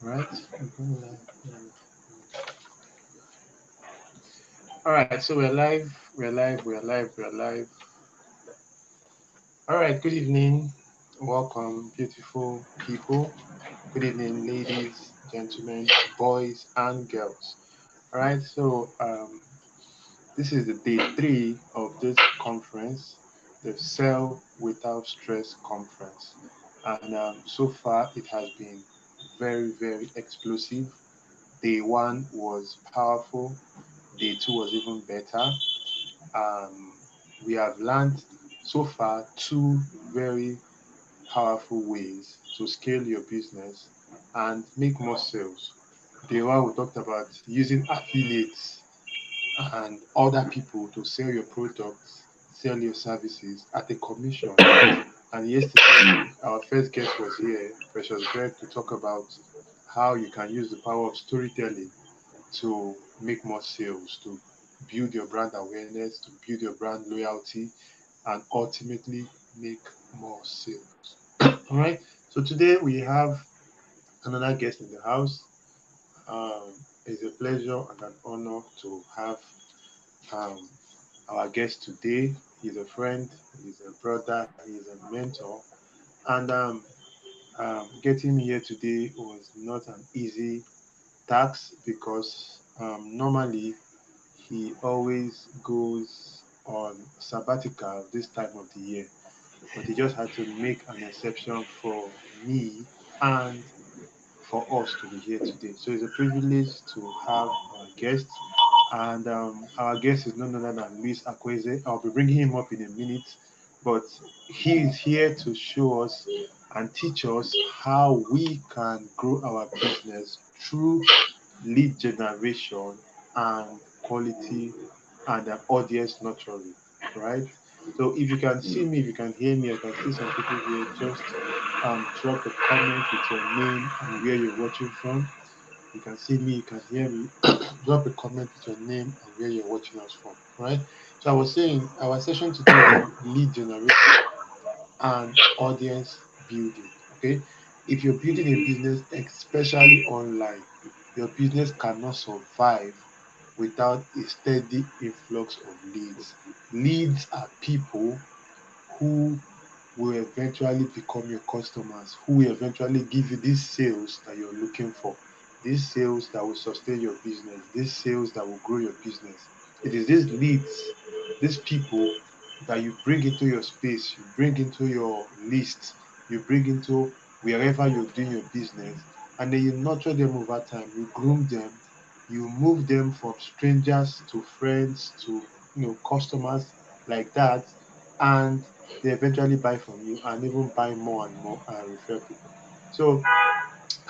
Right. All right. So we're live. We're live. We're live. We're live. All right. Good evening. Welcome, beautiful people. Good evening, ladies, gentlemen, boys, and girls. All right. So this is the day 3 of this conference, the Cell Without Stress conference, and so far it has been very, very explosive. Day 1 was powerful. Day 2 was even better. We have learned so far 2 very powerful ways to scale your business and make more sales. Day 1, we talked about using affiliates and other people to sell your products, sell your services at a commission. And yesterday, our first guest was here, Precious Greg, to talk about how you can use the power of storytelling to make more sales, to build your brand awareness, to build your brand loyalty, and ultimately make more sales. All right. So today we have another guest in the house. It's a pleasure and an honor to have um, our guest today. He's a friend, he's a brother, he's a mentor, and getting him here today was not an easy task because normally he always goes on sabbatical this time of the year, but he just had to make an exception for me and for us to be here today. So it's a privilege to have our guest, and our guest is none other than Luis Akwaeze. I'll be bringing him up in a minute, but he is here to show us and teach us how we can grow our business through lead generation and quality and audience nurturing, right? So if you can see me, if you can hear me, I can see some people here. Just drop a comment with your name and where you're watching from. You can see me, you can hear me. Drop a comment with your name and where you're watching us from, right? So I was saying our session today is on lead generation and audience building. Okay, if you're building a business, especially online, your business cannot survive without a steady influx of leads. Leads are people who will eventually become your customers, who will eventually give you these sales that you're looking for, these sales that will sustain your business, these sales that will grow your business. It is these leads, these people that you bring into your space, you bring into your list, you bring into wherever you're doing your business, and then you nurture them over time, you groom them, you move them from strangers to friends to customers like that, and they eventually buy from you and even buy more and more and refer people. So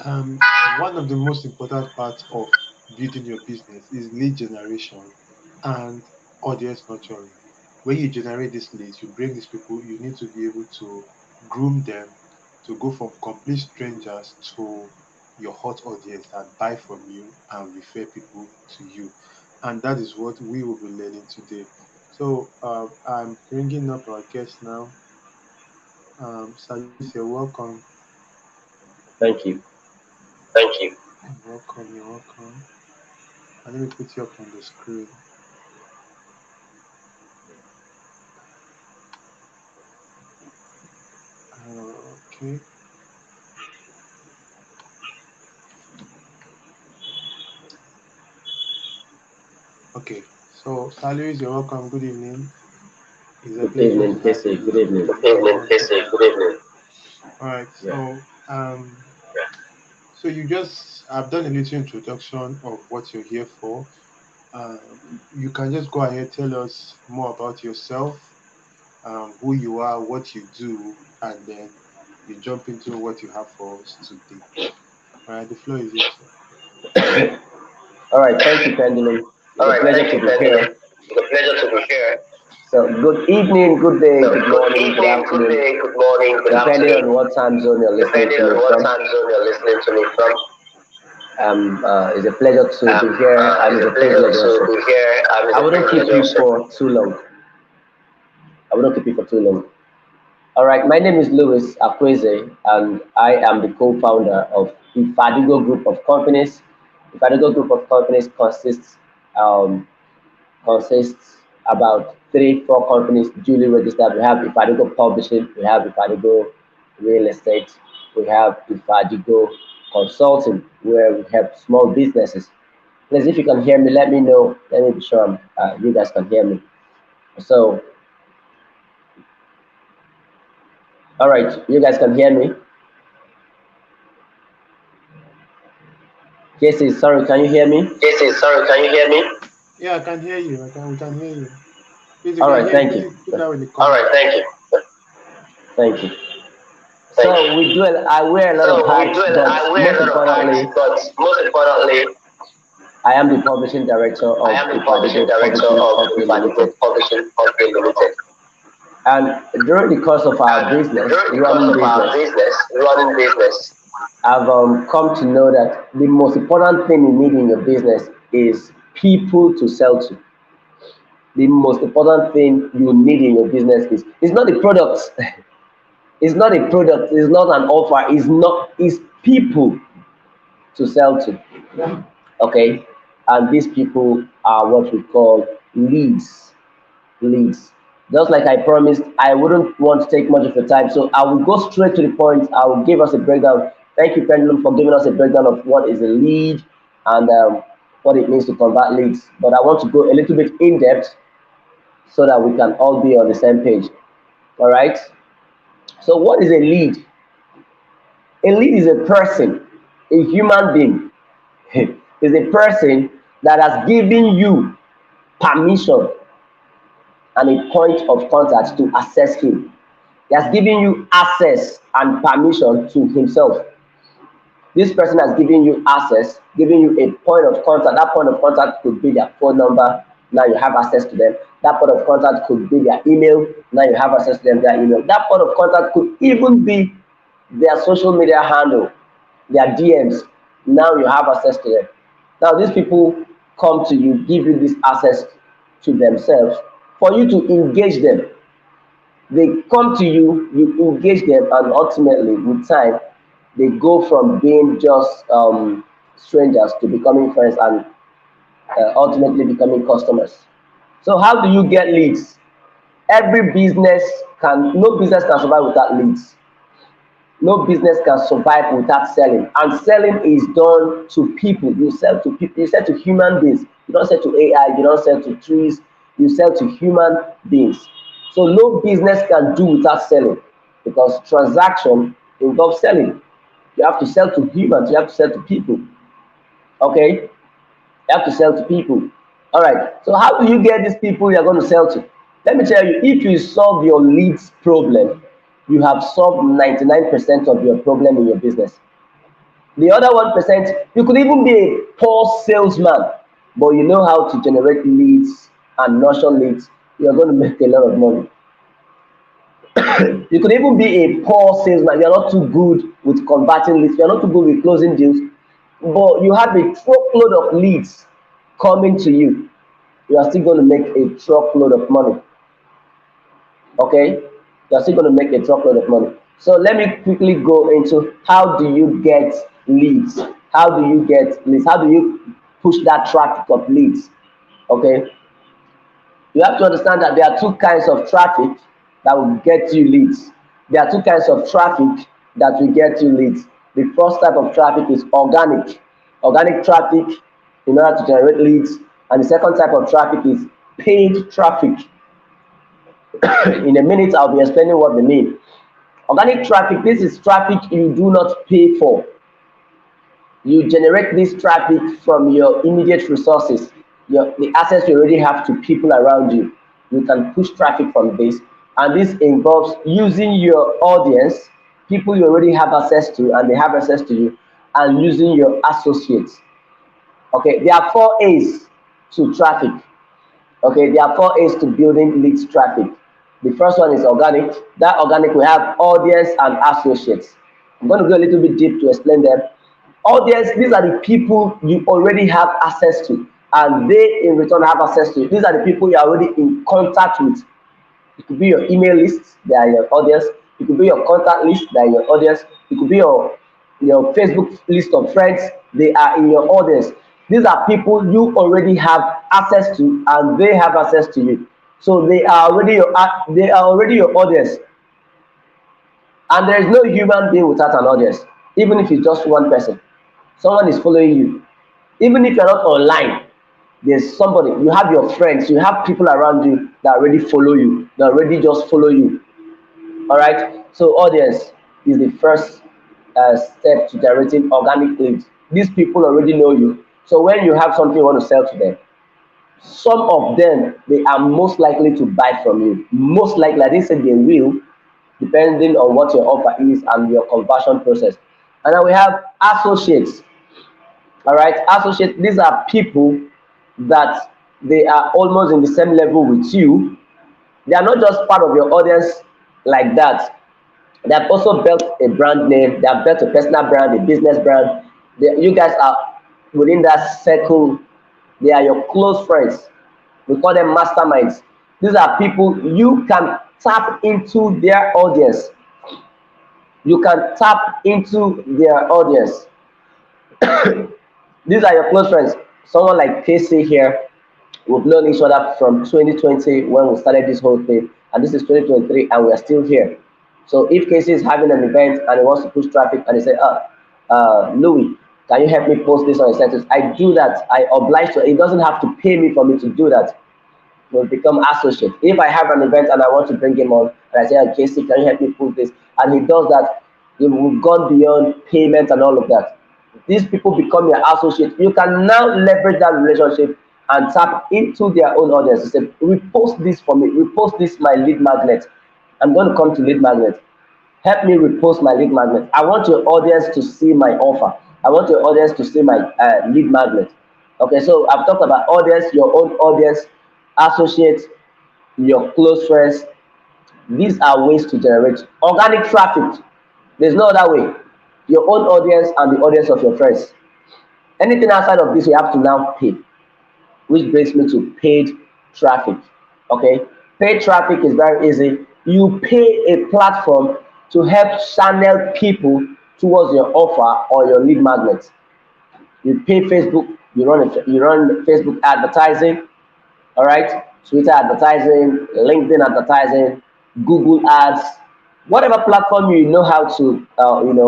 um, one of the most important parts of building your business is lead generation and audience nurturing. When you generate these leads, you bring these people, you need to be able to groom them to go from complete strangers to your hot audience that buy from you and refer people to you. And that is what we will be learning today. So I'm bringing up our guest now. Salis, you're welcome. Thank you. You're welcome. You're welcome. And let me put you up on the screen. Okay. Okay. So, Salis, you're welcome. Good evening. It's a Good pleasure evening, to have Casey. you Good here. evening. Good evening. All right. Yeah. So you just I've done a little introduction of what you're here for. Um, you can just go ahead, tell us more about yourself, who you are, what you do, and then you jump into what you have for us today. All right, the floor is yours. All right. Thank you, Pendulum. It's All a right, pleasure thank to you, be Pendulum. here. It's a pleasure to be here. So, good evening, good day, So, good good morning, good evening, good afternoon, day, good morning, good depending on afternoon, what time zone you're listening depending to on me what from. time zone you're listening to me from. It's a pleasure to be here, and It's it's a a pleasure privilege to also. be here, and it's I a wouldn't keep privilege you also. for too long. I wouldn't keep you for too long. All right, my name is Louis Akwaeze, and I am the co-founder of the Fadigo Group of Companies. The Fadigo Group of Companies um, consists about 3, 4 companies duly registered. We have Ifadigo Publishing, we have Ifadigo Real Estate, we have Ifadigo Consulting, where we help small businesses. Please, if you can hear me, let me know. Let me be sure you guys can hear me. So, all right, you guys can hear me. Casey, sorry, can you hear me? Yes, yes, sorry, can you hear me? Yeah, I can hear you. We can hear you. Please, you All can right, hear you. thank you. Please put that in the All right, comment. thank you. Thank you. Thank you. So I wear a lot of So we hats, do, but I wear most a lot of hats, importantly, but most importantly, I am the publishing director I of am the publishing Ifadigo director Publishing of Company Limited. Ifadigo Publishing Company Limited. And during the course of our And business, during the course running of our business, business, running business, I've come to know that the most important thing you need in your business is people to sell to. The most important thing you need in your business is it's not the product. It's not a product. It's not an offer. It's people to sell to. Okay, and these people are what we call leads. Just like I promised, I wouldn't want to take much of your time, so I will go straight to the point. I will give us a breakdown. Thank you, Pendulum, for giving us a breakdown of what is a lead and what it means to convert leads. But I want to go a little bit in depth so that we can all be on the same page. All right. So, what is a lead? A lead is a person, a human being, is a person that has given you permission and a point of contact to access him. He has given you access and permission to himself. This person has given you access, given you a point of contact. That point of contact could be their phone number. Now you have access to them. That point of contact could be their email. Now you have access to them, their email. That point of contact could even be their social media handle, their DMs. Now you have access to them. Now these people come to you, give you this access to themselves for you to engage them. They come to you, you engage them, and ultimately, with time, they go from being just strangers to becoming friends and ultimately becoming customers. So, how do you get leads? No business can survive without leads. No business can survive without selling. And selling is done to people. You sell to people, you sell to human beings. You don't sell to AI, you don't sell to trees, you sell to human beings. So no business can do without selling because transaction involves selling. You have to sell to humans, you have to sell to people. Okay? You have to sell to people. All right. So how do you get these people you're going to sell to? Let me tell you, if you solve your leads problem, you have solved 99% of your problem in your business. The other 1%, you could even be a poor salesman, but you know how to generate leads and nurture leads. You're going to make a lot of money. You could even be a poor salesman. You're not too good with converting leads. You're not too good with closing deals, but you have a truckload of leads coming to you. You are still going to make a truckload of money. Okay? You are still going to make a truckload of money. So let me quickly go into how do you get leads? How do you get leads? How do you push that traffic of leads? Okay? You have to understand that there are two kinds of traffic that will get you leads. There are two kinds of traffic that will get you leads. The first type of traffic is organic traffic in order to generate leads. And the second type of traffic is paid traffic. In a minute, I'll be explaining what they mean. Organic traffic, this is traffic you do not pay for. You generate this traffic from your immediate resources, the access you already have to people around you. You can push traffic from this, and this involves using your audience, people you already have access to, and they have access to you, and using your associates. Okay, there are 4 A's to traffic. Okay, there are 4 A's to building leads traffic. The first one is organic. That organic, we have audience and associates. I'm going to go a little bit deep to explain them. Audience, these are the people you already have access to, and they in return have access to you. These are the people you are already in contact with. It could be your email list, they are your audience. It could be your contact list, that your audience. It could be your Facebook list of friends, they are in your audience. These are people you already have access to, and they have access to you. So they are already your audience, and there is no human being without an audience. Even if it's just one person, someone is following you. Even if you're not online, there's somebody. You have your friends, you have people around you that already follow you, that already just follow you. All right. So audience is the first step to generating organic leads. These people already know you. So when you have something you want to sell to them, some of them, they are most likely to buy from you. Most likely, I didn't say they will, depending on what your offer is and your conversion process. And then we have associates. All right, associates. These are people that they are almost in the same level with you. They are not just part of your audience like that. They have also built a brand name. They have built a personal brand, a business brand. You guys are within that circle. They are your close friends. We call them masterminds. These are people you can tap into their audience. You can tap into their audience. These are your close friends. Someone like Casey here, we've known each other from 2020 when we started this whole thing, and this is 2023, and we are still here. So if Casey is having an event and he wants to push traffic, and he say, Louis, can you help me post this on your status? I do that. I oblige to. It doesn't have to pay me for me to do that. We'll become associate. If I have an event and I want to bring him on, and I say, Casey, can you help me push this? And he does that, we've gone beyond payment and all of that. These people become your associate. You can now leverage that relationship and tap into their own audience. You say, repost this for me. Repost this, my lead magnet. I'm going to come to lead magnet. Help me repost my lead magnet. I want your audience to see my offer. I want your audience to see my lead magnet. Okay, so I've talked about audience, your own audience, associates, your close friends. These are ways to generate organic traffic. There's no other way. Your own audience and the audience of your friends. Anything outside of this, you have to now pay, which brings me to paid traffic. Okay, paid traffic is very easy. You pay a platform to help channel people towards your offer or your lead magnet. You pay Facebook, you run Facebook advertising, all right, Twitter advertising, LinkedIn advertising, Google ads, whatever platform you know how to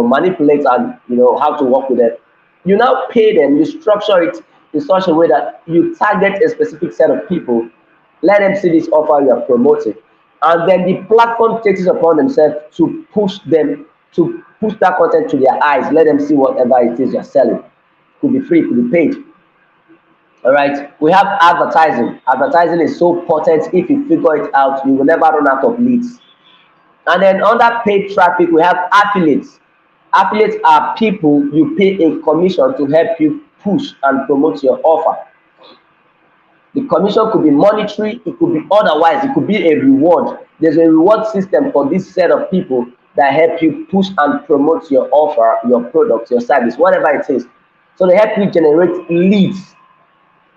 manipulate and how to work with it. You now pay them. You structure it in such a way that you target a specific set of people, let them see this offer you are promoting, and then the platform takes it upon themselves to push that content to their eyes, let them see whatever it is you're selling. Could be free, could be paid. All right, we have advertising. Advertising is so potent. If you figure it out, you will never run out of leads. And then under paid traffic, we have affiliates. Affiliates are people you pay a commission to help you push and promote your offer. The commission could be monetary, it could be otherwise, it could be a reward. There's a reward system for this set of people that help you push and promote your offer, your product, your service, whatever it is. So they help you generate leads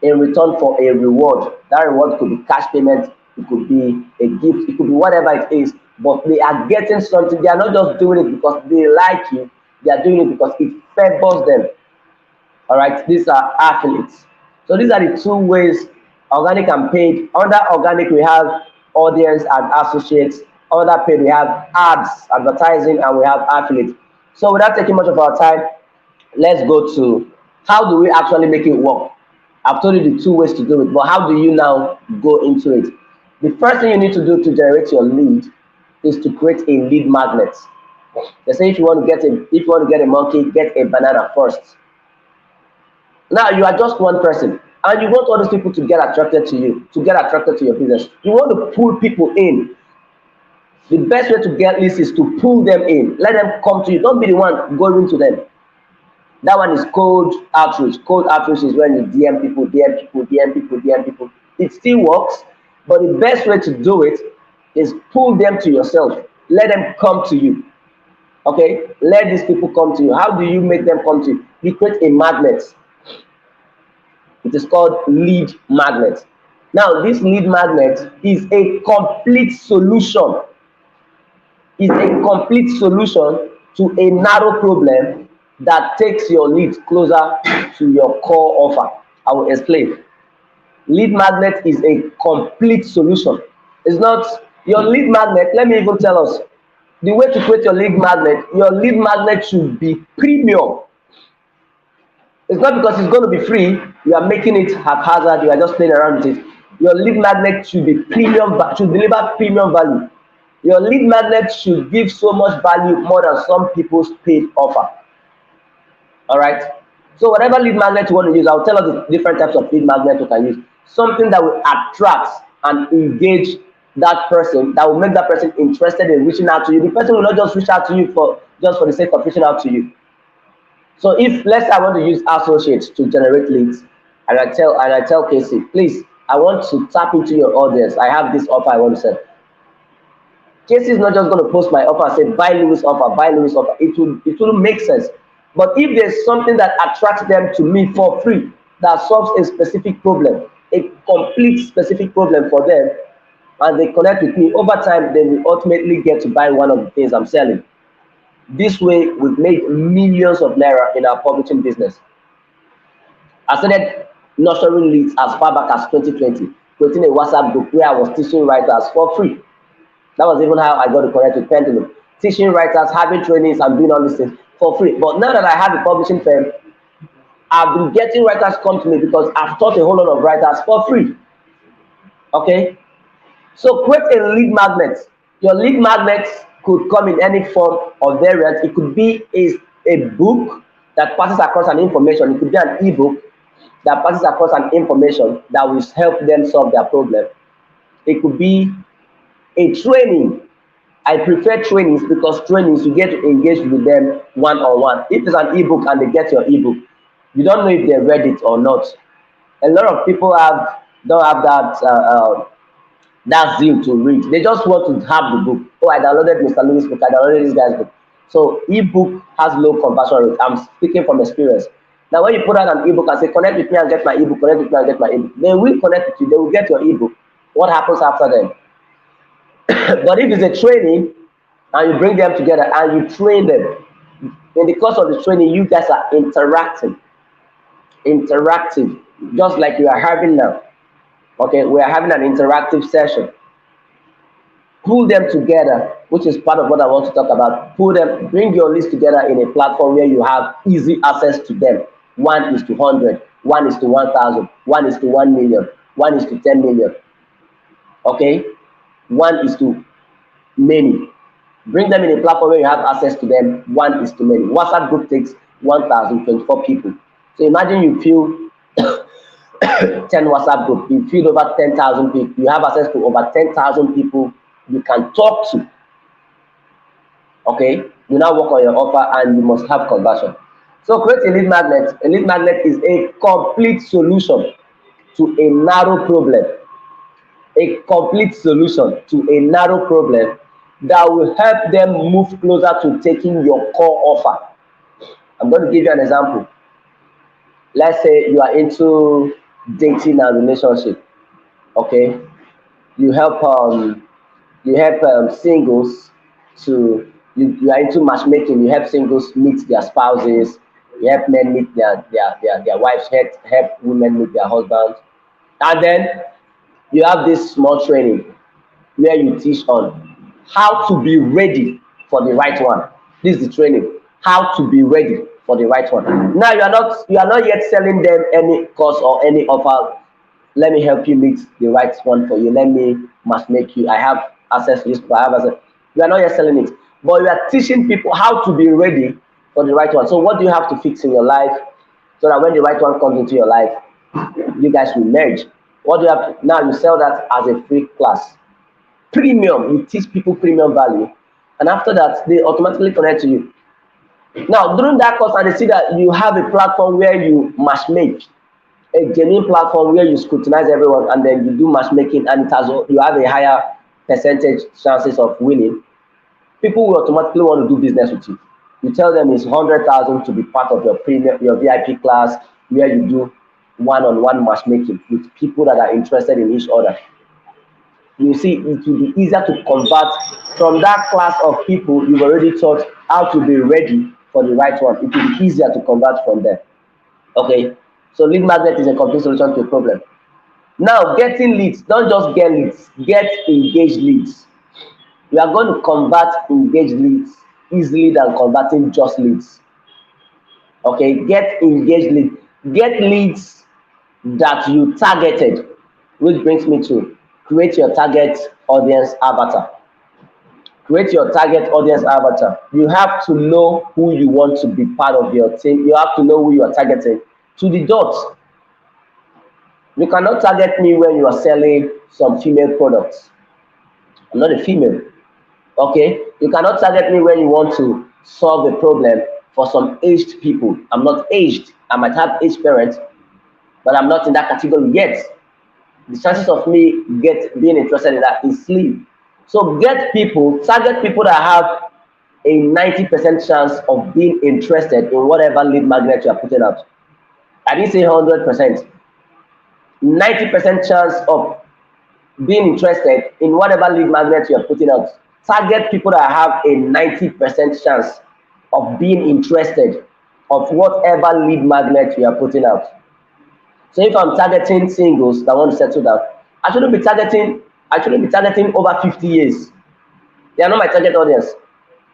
in return for a reward. That reward could be cash payment, it could be a gift, it could be whatever it is, but they are getting something. They are not just doing it because they like you, they are doing it because it favors them. All right, these are affiliates. So these are the two ways, organic and paid. Under organic, we have audience and associates. Under paid, we have ads, advertising, and we have affiliates. So without taking much of our time, let's go to how do we actually make it work. I've told you the two ways to do it, but how do you now go into it? The first thing you need to do to generate your lead is to create a lead magnet. They say if you want to get a monkey, get a banana first. Now you are just one person, and you want all these people to get attracted to you, to get attracted to your business. You want to pull people in. The best way to get leads is to pull them in. Let them come to you. Don't be the one going to them. That one is cold outreach. Cold outreach is when you DM people, DM people, DM people, DM people. It still works, but the best way to do it is pull them to yourself. Let them come to you. Okay? Let these people come to you. How do you make them come to you? You create a magnet. It is called lead magnet. Now, this lead magnet is a complete solution. is a complete solution to a narrow problem that takes your lead closer to your core offer. I will explain. Lead magnet is a complete solution. It's not your lead magnet. Let me even tell us the way to create your lead magnet. Your lead magnet should be premium. It's not because it's going to be free, you are making it haphazard, you are just playing around with it. Your lead magnet should be premium, should deliver premium value. Your lead magnet should give so much value more than some people's paid offer. All right. So whatever lead magnet you want to use, I'll tell us the different types of lead magnet you can use. Something that will attract and engage that person, that will make that person interested in reaching out to you. The person will not just reach out to you for the sake of reaching out to you. So if, let's say I want to use associates to generate leads, and I tell Casey, please, I want to tap into your audience. I have this offer I want to sell. Casey is not just going to post my offer and say, buy Louis offer, buy Louis offer. It will make sense. But if there's something that attracts them to me for free, that solves a specific problem, a complete specific problem for them, and they connect with me, over time, they will ultimately get to buy one of the things I'm selling. This way, we've made millions of naira in our publishing business. I started nurturing leads as far back as 2020, creating a WhatsApp group where I was teaching writers for free. That was even how I got to connect with Pendulum. Teaching writers, having trainings, and doing all these things for free. But now that I have a publishing firm, I've been getting writers come to me because I've taught a whole lot of writers for free. Okay? So create a lead magnet. Your lead magnet could come in any form or variant. It could be a book that passes across an information. It could be an ebook that passes across an information that will help them solve their problem. It could be a training. I prefer trainings because trainings you get to engage with them one-on-one. If it's an ebook and they get your ebook, you don't know if they read it or not. A lot of people don't have that zeal to read. They just want to have the book. Oh, I downloaded Mr. Louis' book, I downloaded this guy's book. So ebook has low conversion rate. I'm speaking from experience. Now when you put out an ebook and say, connect with me and get my ebook, connect with me and get my ebook, they will connect with you, they will get your ebook. What happens after them? But if it's a training and you bring them together and you train them, in the course of the training, you guys are interactive, just like we are having now. Okay, we are having an interactive session. Pull them together, which is part of what I want to talk about. Bring your list together in a platform where you have easy access to them. 1:100, 1:1000, 1:1 million, 1:10 million. Okay, 1:many. Bring them in a platform where you have access to them. 1:many. WhatsApp group takes 1,024 people. So imagine you fill 10 WhatsApp group, you feed over 10,000 people, you have access to over 10,000 people you can talk to. Okay, you now work on your offer and you must have conversion. So create a lead magnet. A lead magnet is a complete solution to a narrow problem. A complete solution to a narrow problem that will help them move closer to taking your core offer. I'm going to give you an example. Let's say you are into dating and relationship. Okay, you help singles to you are into matchmaking. You help singles meet their spouses. You help men meet their wives. Help women meet their husbands. And then you have this small training where you teach on how to be ready for the right one. This is the training. How to be ready for the right one. Now you are not yet selling them any course or any offer. Let me help you meet the right one for you. Let me matchmake you. I have access to this. I have access. You are not yet selling it, but you are teaching people how to be ready for the right one. So what do you have to fix in your life so that when the right one comes into your life, you guys will merge? What do you have to, now you sell that as a free class. Premium, you teach people premium value. And after that, they automatically connect to you. Now, during that course, and they see that you have a platform where you matchmake, a genuine platform where you scrutinize everyone and then you do matchmaking and you have a higher percentage chances of winning, people will automatically want to do business with you. You tell them it's 100,000 to be part of your premium, your VIP class, where you do one-on-one matchmaking with people that are interested in each other. You see, it will be easier to convert from that class of people you've already taught how to be ready for the right one. It will be easier to convert from there. Okay, so lead magnet is a complete solution to a problem. Now, getting leads, don't just get leads, get engaged leads. You are going to convert engaged leads easily than converting just leads. Okay, get engaged leads, get leads that you targeted, which brings me to create your target audience avatar. Create your target audience avatar. You have to know who you want to be part of your team. You have to know who you are targeting to the dot. You cannot target me when you are selling some female products. I'm not a female. Okay, you cannot target me when you want to solve a problem for some aged people. I'm not aged. I might have aged parents, but I'm not in that category yet. The chances of me being interested in that is slim. So target people that have a 90% chance of being interested in whatever lead magnet you are putting out. I didn't say 100%. 90% chance of being interested in whatever lead magnet you are putting out. Target people that have a 90% chance of being interested of whatever lead magnet you are putting out. So if I'm targeting singles that want to settle down, I shouldn't be targeting over 50 years. They are not my target audience.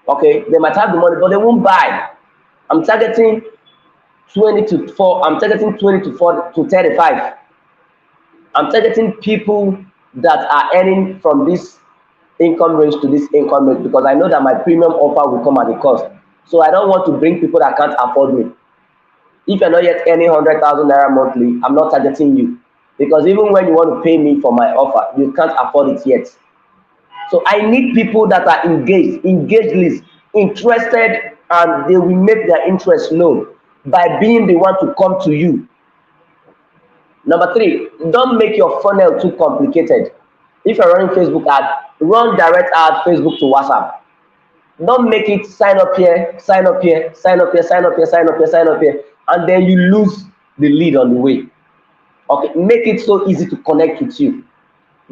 Okay, they might have the money, but they won't buy. I'm targeting 20 to 4 to 35. I'm targeting people that are earning from this income range to this income range, because I know that my premium offer will come at a cost. So I don't want to bring people that can't afford me. If you're not yet earning 100,000 naira monthly, I'm not targeting you, because even when you want to pay me for my offer, you can't afford it yet. So I need people that are engaged leads, interested, and they will make their interest known by being the one to come to you. Number 3, don't make your funnel too complicated. If you're running Facebook ad, run direct ad Facebook to WhatsApp. Don't make it sign up here, sign up here, sign up here, sign up here, sign up here, sign up here, and then you lose the lead on the way. Okay, make it so easy to connect with you.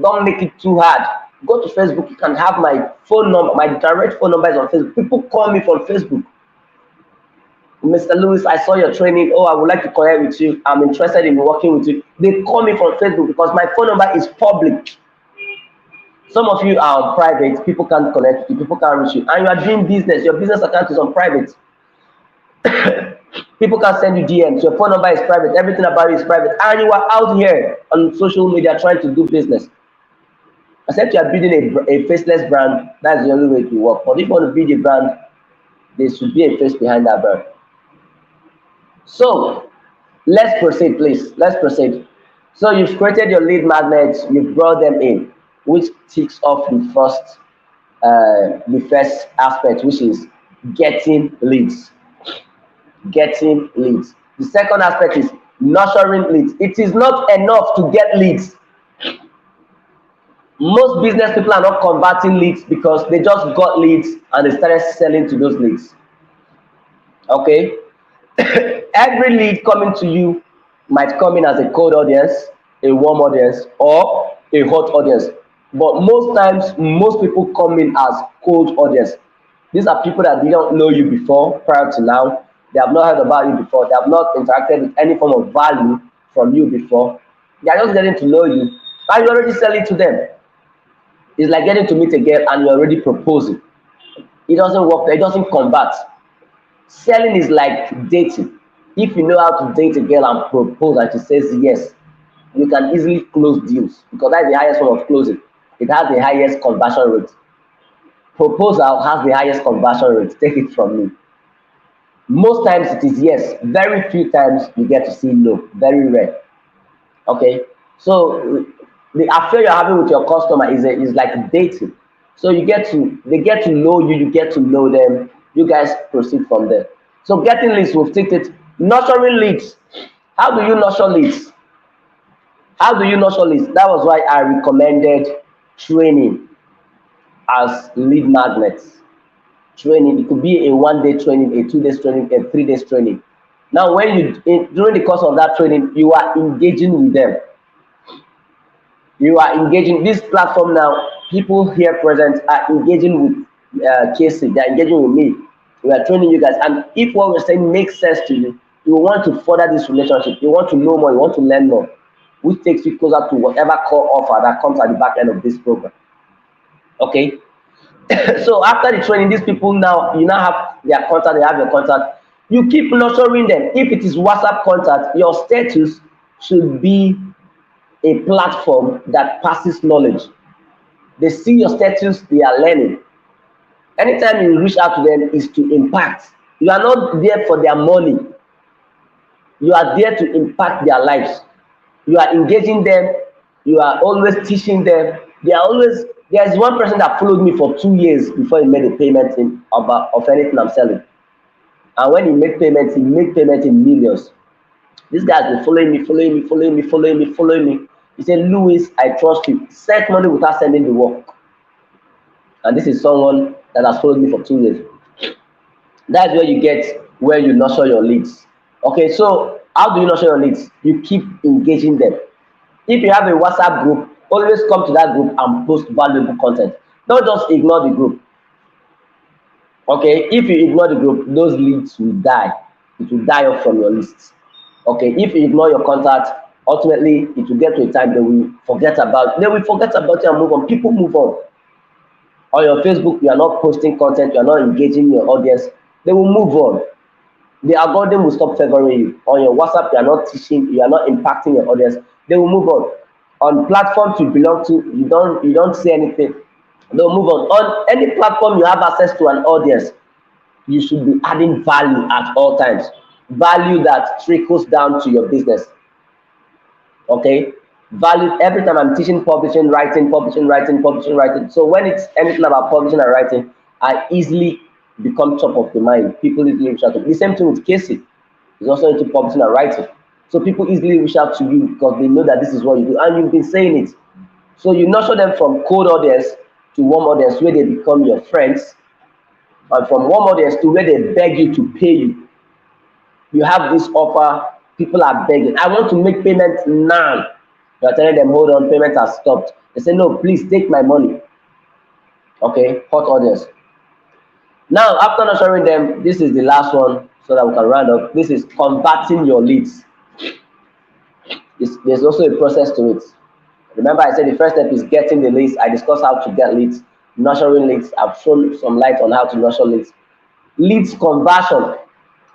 Don't make it too hard. Go to Facebook, you can have my phone number, my direct phone number is on Facebook. People call me from Facebook. Mr. Louis, I saw your training. Oh, I would like to connect with you. I'm interested in working with you. They call me from Facebook because my phone number is public. Some of you are on private. People can't connect with you. People can't reach you. And you are doing business. Your business account is on private. People can send you DMs. Your phone number is private. Everything about you is private. And you are out here on social media trying to do business. Except you are building a faceless brand. That's the only way to work. But if you want to build a brand, there should be a face behind that brand. So let's proceed, please. Let's proceed. So you've created your lead magnets. You've brought them in, which ticks off the first aspect, which is getting leads. Getting leads. The second aspect is nurturing leads. It is not enough to get leads. Most business people are not converting leads because they just got leads and they started selling to those leads. Okay? Every lead coming to you might come in as a cold audience, a warm audience, or a hot audience. But most times, most people come in as cold audience. These are people that didn't know you before, prior to now. They have not heard about you before. They have not interacted with any form of value from you before. They are just getting to know you, and you're already selling to them. It's like getting to meet a girl and you're already proposing. It doesn't work. It doesn't convert. Selling is like dating. If you know how to date a girl and propose and she says yes, you can easily close deals, because that's the highest form of closing. It has the highest conversion rate. Proposal has the highest conversion rate. Take it from me. Most times it is yes. Very few times you get to see no. Very rare. Okay. So the affair you're having with your customer is like dating. So they get to know you. You get to know them. You guys proceed from there. So getting leads, we've taken it. Nurturing leads. How do you nurture leads? How do you nurture leads? That was why I recommended training as lead magnets. Training, it could be a 1-day training, a 2 days training, a 3 days training. Now, when during the course of that training, you are engaging with them. You are engaging this platform now. People here present are engaging with Casey. They are engaging with me. We are training you guys. And if what we're saying makes sense to you, you want to further this relationship. You want to know more. You want to learn more, which takes you closer to whatever core offer that comes at the back end of this program. Okay. So after the training, these people now, you now have their contact. They have your contact. You keep nurturing them. If it is WhatsApp contact, your status should be a platform that passes knowledge. They see your status, they are learning. Anytime you reach out to them is to impact. You are not there for their money. You are there to impact their lives. You are engaging them. You are always teaching them. There's one person that followed me for 2 years before he made a payment of anything I'm selling. And when he made payments in millions. This guy's been following me. He said, Louis, I trust you. Send money without sending the work. And this is someone that has followed me for 2 years. That's where you get where you nurture your leads. Okay, so how do you nurture your leads? You keep engaging them. If you have a WhatsApp group, always come to that group and post valuable content. Don't just ignore the group. Okay, if you ignore the group, those leads will die. It will die off from your list. Okay, if you ignore your contact, ultimately it will get to a time they will forget about you and move on. People move on. On your Facebook, you are not posting content, you are not engaging your audience, they will move on. The algorithm will stop favoring you. On your WhatsApp, you are not teaching, you are not impacting your audience, they will move on. On platforms you belong to, you don't say anything, they'll move on. On any platform you have access to an audience, you should be adding value at all times. Value that trickles down to your business. Okay? Value every time I'm teaching publishing, writing. So when it's anything about publishing and writing, I easily become top of the mind. People easily reach out to me. The same thing with Casey. He's also into publishing and writing. So people easily reach out to you because they know that this is what you do. And you've been saying it. So you nurture them from cold audience to warm audience where they become your friends. And from warm audience to where they beg you to pay you. You have this offer, people are begging. I want to make payments now. You are telling them, hold on, payment has stopped. They say, no, please take my money. Okay, hot audience. Now, after nurturing them, this is the last one so that we can round up. This is converting your leads. There's also a process to it. Remember, I said the first step is getting the leads. I discussed how to get leads, nurturing leads. I've shown some light on how to nurture leads. Leads conversion.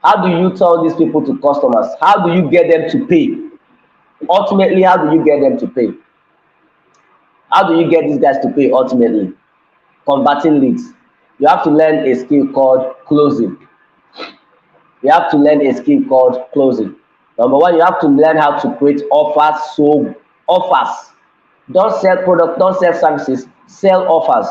How do you tell these people to customers? How do you get them to pay? Ultimately, how do you get them to pay? How do you get these guys to pay ultimately? Converting leads. You have to learn a skill called closing. Number one, you have to learn how to create offers. So offers. Don't sell products, don't sell services, sell offers.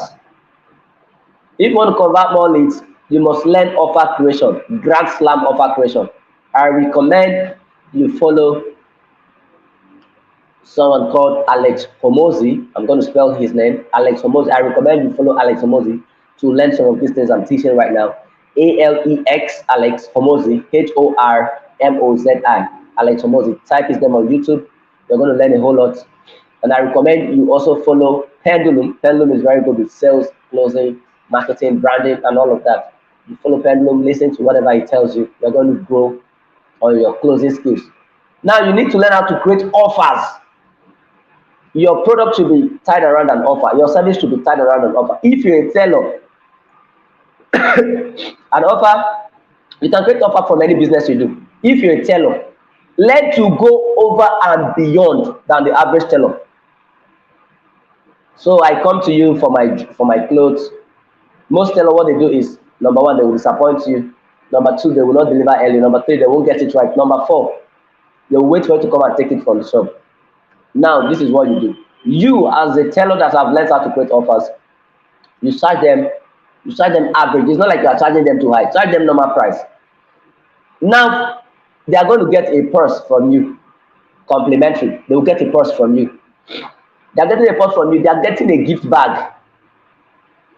If you want to convert more leads, you must learn offer creation, grand slam offer creation. I recommend you follow someone called Alex Hormozi. I'm going to spell his name, Alex Hormozi. I recommend you follow Alex Hormozi to learn some of these things I'm teaching right now. ALEX, Alex Hormozi, HORMOZI, Alex Hormozi. Type his name on YouTube. You're going to learn a whole lot. And I recommend you also follow Pendulum. Pendulum is very good with sales, closing, marketing, branding, and all of that. You follow Pendulum, listen to whatever he tells you. You're going to grow on your closing skills. Now you need to learn how to create offers. Your product should be tied around an offer. Your service should be tied around an offer. If you're a seller, an offer, you can create offer from any business you do. If you're a seller, learn to go over and beyond than the average seller. So I come to you for my clothes. Most sellers, what they do is, number one, they will disappoint you. Number two, they will not deliver early. Number three, they won't get it right. Number four, they will wait for you to come and take it from the shop. Now, this is what you do. You, as a teller that have learned how to create offers, you charge them average. It's not like you are charging them too high. Charge them normal price. Now, they are going to get a purse from you, complimentary. They will get a purse from you. They are getting a purse from you. They are getting a gift bag.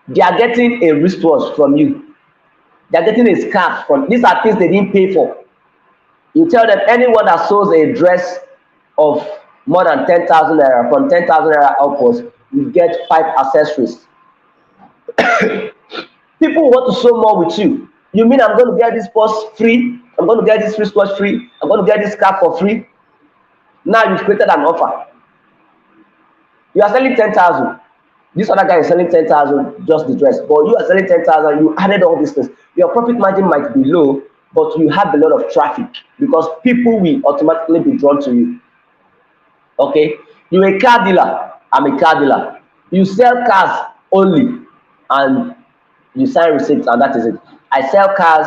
They are getting a wristwatch from you. They are getting a scarf from. These are things they didn't pay for. You tell them anyone that sells a dress of more than 10,000 naira. From 10,000 naira upwards, you get 5 accessories. People want to show more with you. You mean I'm going to get this purse free? I'm going to get this wristwatch free? I'm going to get this cap for free? Now you've created an offer. You are selling 10,000. This other guy is selling 10,000, just the dress. But you are selling 10,000, you added all these things. Your profit margin might be low, but you have a lot of traffic because people will automatically be drawn to you. Okay? You're a car dealer. I'm a car dealer. You sell cars only and you sign receipts and that is it. I sell cars.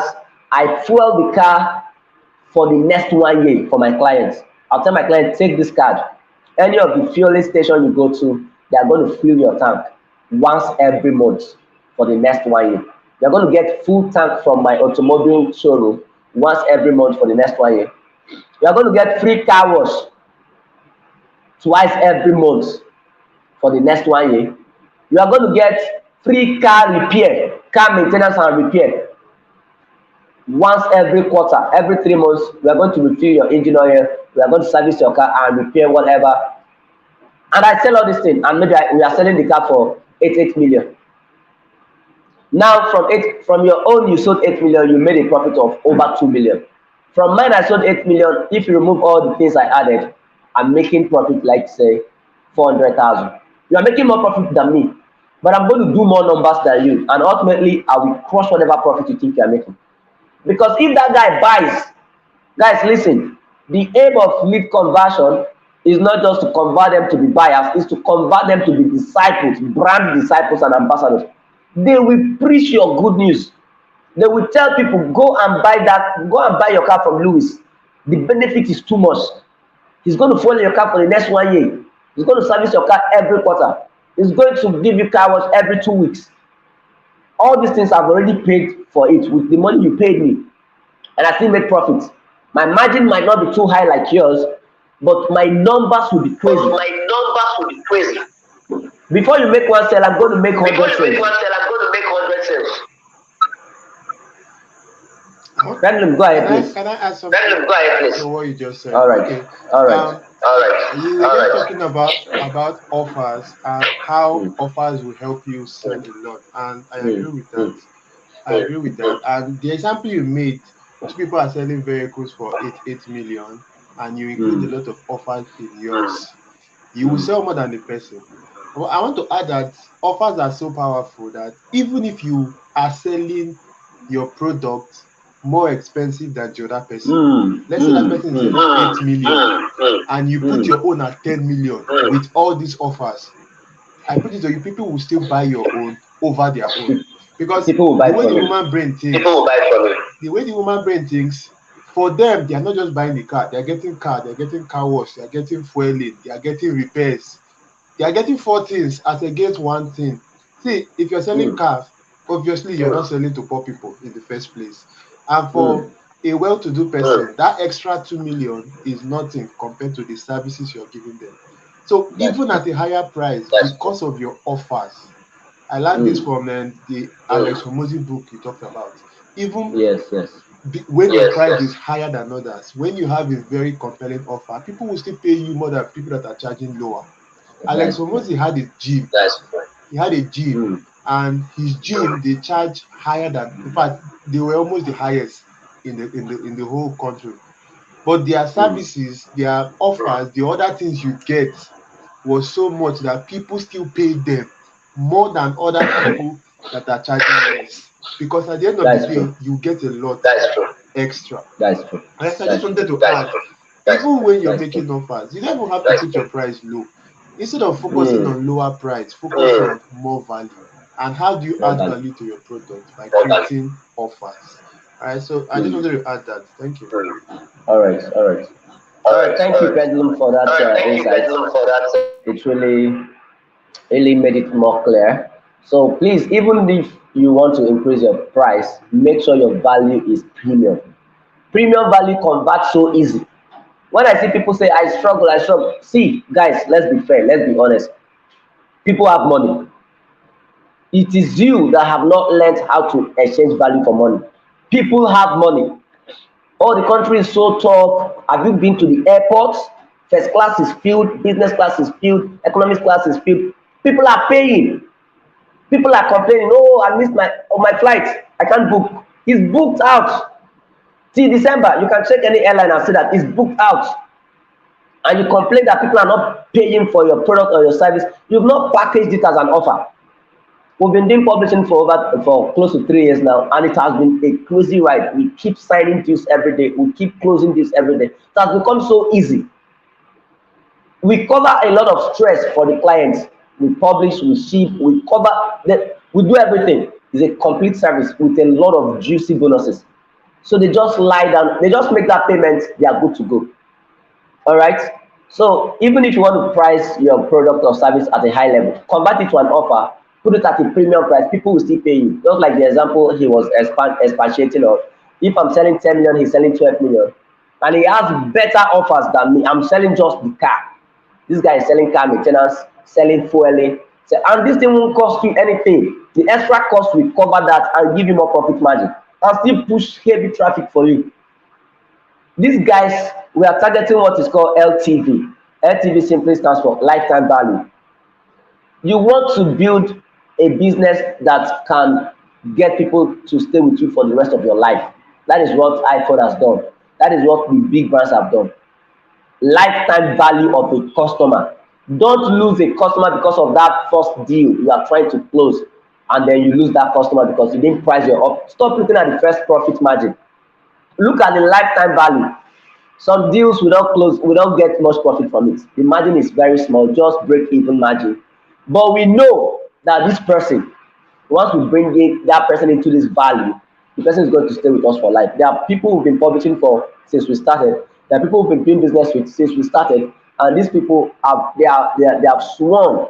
I fuel the car for the next 1 year for my clients. I'll tell my client, take this card. Any of the fueling station you go to, they are going to fill your tank once every month for the next 1 year. You're going to get full tank from my automobile showroom once every month for the next 1 year. You're going to get free car wash twice every month for the next 1 year. You are going to get free car repair, car maintenance and repair once every quarter. Every 3 months, we are going to refill your engine oil. We are going to service your car and repair whatever. And I sell all these things, and maybe we are selling the car for 8 million. Now, from your own, you sold 8 million, you made a profit of over 2 million. From mine, I sold 8 million. If you remove all the things I added, I'm making profit, like say 400,000. You are making more profit than me, but I'm going to do more numbers than you, and ultimately, I will crush whatever profit you think you are making. Because if that guy buys, guys, listen, the aim of lead conversion is not just to convert them to be buyers, it's to convert them to be disciples, brand disciples and ambassadors. They will preach your good news. They will tell people, go and buy your car from Louis. The benefit is too much. He's going to follow your car for the next 1 year. He's going to service your car every quarter. He's going to give you car wash every 2 weeks. All these things I've already paid for it with the money you paid me. And I still make profits. My margin might not be too high like yours, but my numbers will be crazy. Before you make one sale, I'm going to make 100 sales. Pendulum, go ahead, please. Can I add something to what you just said? All right. Okay. All right. You were talking about offers and how offers will help you sell a lot, and I agree with that. And the example you made, people are selling vehicles for 8 million, and you include a lot of offers in yours. You will sell more than the person. But I want to add that offers are so powerful that even if you are selling your product more expensive than the other person, let's say that person is selling 8 million and you put your own at 10 million with all these offers, I put it to you, people will still buy your own over their own. Because the way the woman brain thinks, for them, they are not just buying the car, they are getting car wash, they are getting fueling, they are getting repairs. They are getting 4 things as against 1 thing. See, if you're selling cars, obviously you're not selling to poor people in the first place. And for a well-to-do person, that extra 2 million is nothing compared to the services you're giving them. So even at a higher price, because of your offers, I learned this from the Alex Homozy book you talked about. Even when your price is higher than others, when you have a very compelling offer, people will still pay you more than people that are charging lower. Alex Homozy had a gym. He had a gym, and his gym they charge higher than. In fact, they were almost the highest in the whole country. But their services, their offers, the other things you get was so much that people still pay them more than other people that are charging less. Because at the end of the day, you get a lot extra. That's true. And I just wanted to add, even when you're making offers, you don't even have to put your price low. Instead of focusing on lower price, focus on more value. And how do you add value to your product? By creating offers. All right, so I just wanted to add that. Thank you. All right. Thank you, Pendulum, for that insight. It really made it more clear. So please, even if you want to increase your price, make sure your value is premium. Premium value converts so easy. When I see people say, I struggle. See, guys, let's be fair. Let's be honest. People have money. It is you that have not learned how to exchange value for money. People have money. Oh, the country is so tough. Have you been to the airport? First class is filled, business class is filled, economic class is filled. People are paying. People are complaining, oh, I missed my flight. I can't book. It's booked out. Till December, you can check any airline and see that it's booked out. And you complain that people are not paying for your product or your service. You've not packaged it as an offer. We've been doing publishing for close to 3 years now, and it has been a crazy ride. We keep signing deals every day. We keep closing deals every day. It has become so easy. We cover a lot of stress for the clients. We publish, we ship, we cover, we do everything. It's a complete service with a lot of juicy bonuses. So they just lie down, they just make that payment, they are good to go. All right. So even if you want to price your product or service at a high level, convert it to an offer, put it at a premium price, people will still pay you. Just like the example he was expatiating on. If I'm selling 10 million, he's selling 12 million. And he has better offers than me. I'm selling just the car. This guy is selling car maintenance, selling fueling. And this thing won't cost you anything. The extra cost will cover that and give you more profit margin. And still push heavy traffic for you. These guys, we are targeting what is called LTV. LTV simply stands for lifetime value. You want to build a business that can get people to stay with you for the rest of your life. That is what iPhone has done. That is what the big brands have done. Lifetime value of a customer. Don't lose a customer because of that first deal you are trying to close, and then you lose that customer because you didn't price your offer. Stop looking at the first profit margin. Look at the lifetime value. Some deals we don't close, we don't get much profit from it. The margin is very small, just break even margin. But we know that this person, once we bring that person into this value, the person is going to stay with us for life. There are people who've been publishing since we started. There are people who've been doing business with since we started, and these people they have sworn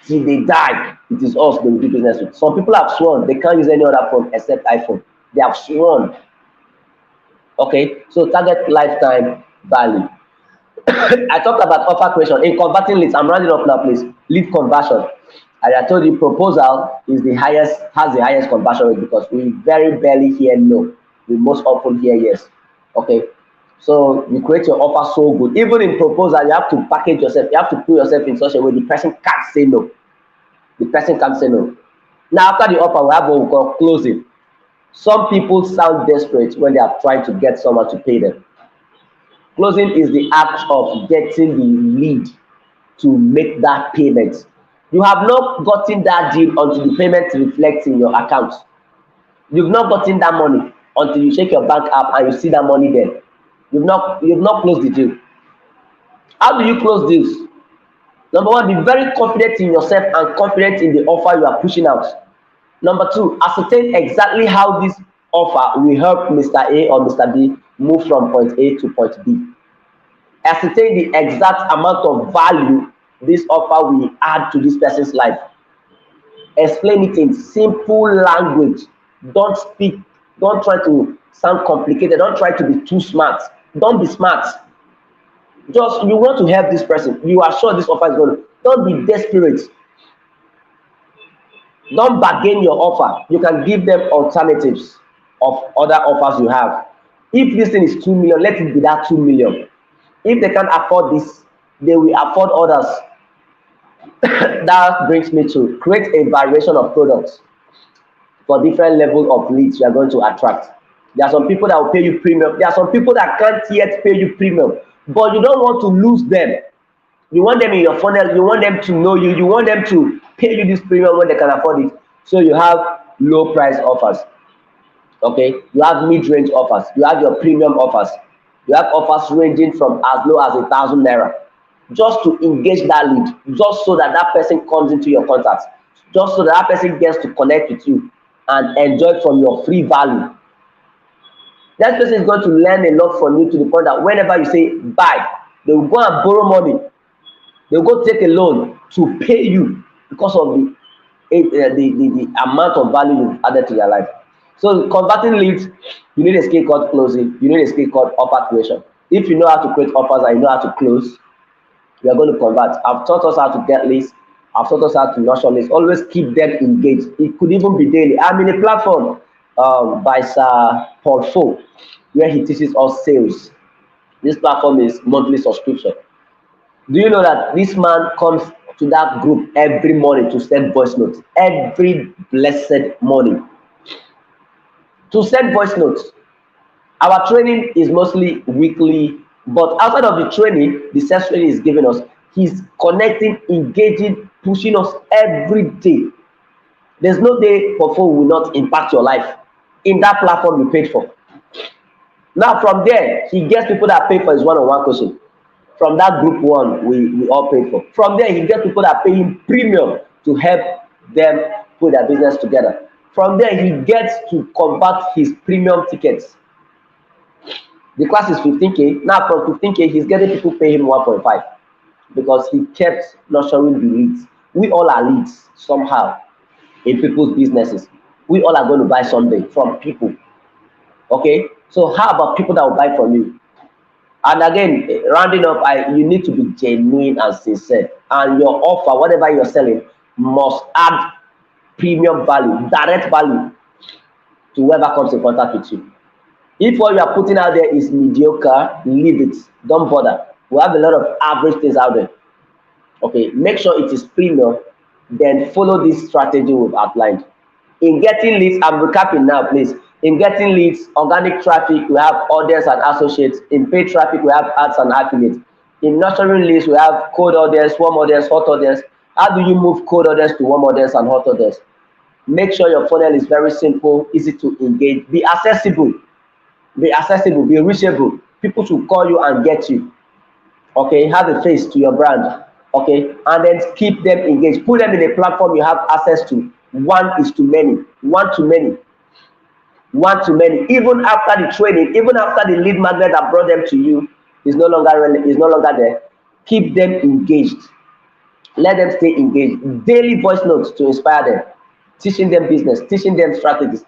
till they die. It is us they will do business with. Some people have sworn they can't use any other phone except iPhone. They have sworn. Okay, so target lifetime value. I talked about offer creation. In converting leads, I'm rounding up now, please. Lead conversion. As I told you, proposal is has the highest conversion rate because we very barely hear no. We most often hear yes. Okay, so you create your offer so good. Even in proposal, you have to package yourself. You have to put yourself in such a way the person can't say no. The person can't say no. Now, after the offer, we have what we call closing. Some people sound desperate when they are trying to get someone to pay them. Closing is the act of getting the lead to make that payment. You have not gotten that deal until the payment reflects in your account. You've not gotten that money until you check your bank app and you see that money there. You've not closed the deal. How do you close deals? Number one, be very confident in yourself and confident in the offer you are pushing out. Number two, ascertain exactly how this offer will help Mr. A or Mr. B move from point A to point B. Ascertain the exact amount of value this offer will add to this person's life. Explain it in simple language. Don't try to sound complicated. Don't try to be too smart. Don't be smart. Just, you want to help this person. You are sure this offer is going to. Don't be desperate. Don't bargain your offer. You can give them alternatives of other offers you have. If this thing is 2 million, let it be that 2 million. If they can't afford this, they will afford others. That brings me to create a variation of products for different level of leads you are going to attract. There are some people that will pay you premium. There are some people that can't yet pay you premium, but you don't want to lose them. You want them in your funnel. You want them to know you. You want them to pay you this premium when they can afford it. So you have low price offers. Okay, you have mid-range offers. You have your premium offers. You have offers ranging from as low as 1,000 naira, just to engage that lead, just so that that person comes into your contacts, just so that that person gets to connect with you and enjoy from your free value. That person is going to learn a lot from you to the point that whenever you say buy, they will go and borrow money. They'll go take a loan to pay you because of the amount of value you've added to their life. So converting leads, you need a skill called closing. You need a skill called offer creation. If you know how to create offers and you know how to close, you are going to convert. I've taught us how to get leads. I've taught us how to nurture leads. Always keep them engaged. It could even be daily. I'm in a platform by Sir Paul Fo, where he teaches us sales. This platform is monthly subscription. Do you know that this man comes to that group every morning to send voice notes? Every blessed morning to send voice notes. Our training is mostly weekly, but outside of the training, the sales training is giving us. He's connecting, engaging, pushing us every day. There's no day Portfolio will not impact your life in that platform you paid for. Now from there, he gets people that pay for his one-on-one coaching. From that group one, we all paid for. From there, he gets people that pay him premium to help them put their business together. From there, he gets to convert his premium tickets. The class is 15K. Now from 15K, he's getting people pay him 1.5 because he kept nurturing the leads. We all are leads somehow in people's businesses. We all are going to buy someday from people. Okay, so how about people that will buy from you? And again, rounding up, you need to be genuine and sincere, and your offer, whatever you're selling, must add premium value, direct value to whoever comes in contact with you. If what you are putting out there is mediocre, leave it. Don't bother. We have a lot of average things out there. Okay, make sure it is premium, then follow this strategy we've outlined. In getting leads, I'm recapping now, please. In getting leads, organic traffic, we have audience and associates. In paid traffic, we have ads and affiliates. In nurturing leads, we have cold audience, warm audience, hot audience. How do you move cold audience to warm audience and hot audience? Make sure your funnel is very simple, easy to engage, be accessible, be reachable. People should call you and get you. Okay, have a face to your brand. Okay, and then keep them engaged. Put them in a platform you have access to. One is to many, one to many, one to many. Even after the training, even after the lead magnet that brought them to you is no longer there. Keep them engaged. Let them stay engaged. Daily voice notes to inspire them, teaching them business, teaching them strategies,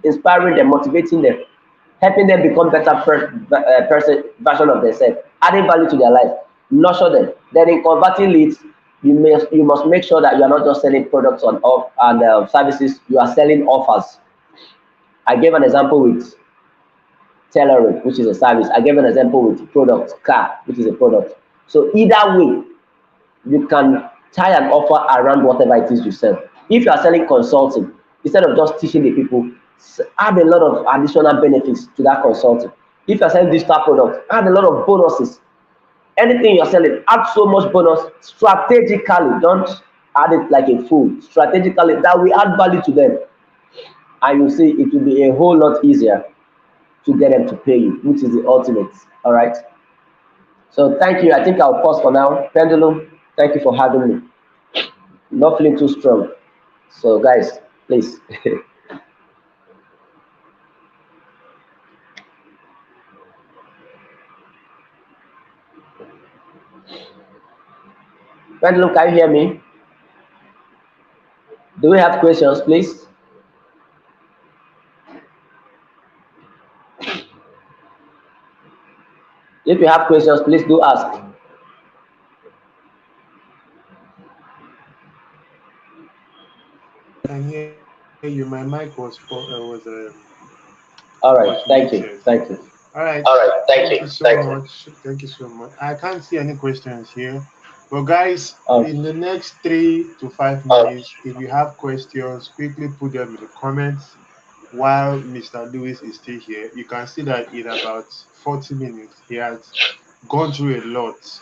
inspiring them, motivating them, helping them become better version of themselves, adding value to their life. Nurture them. Then in converting leads, you must make sure that you are not just selling products and services, you are selling offers. I gave an example with tailoring, which is a service. I gave an example with product, car, which is a product. So either way, you can tie an offer around whatever it is you sell. If you are selling consulting, instead of just teaching the people, add a lot of additional benefits to that consulting. If you are selling digital products, add a lot of bonuses. Anything you're selling, add so much bonus strategically. Don't add it like a fool. Strategically, that will add value to them. And you see, it will be a whole lot easier to get them to pay you, which is the ultimate. All right. So thank you. I think I'll pause for now. Pendulum, thank you for having me. Not feeling too strong. So guys, please. Pendulum, can you hear me? Do we have questions, please? If you have questions, please do ask. I can hear you. My mic was All right. Thank you. Thank you. All right. Thank you. So much. Thank you so much. I can't see any questions here. But guys, in the next 3 to 5 minutes, if you have questions, quickly put them in the comments while Mr. Louis is still here. You can see that in about 40 minutes, he has gone through a lot.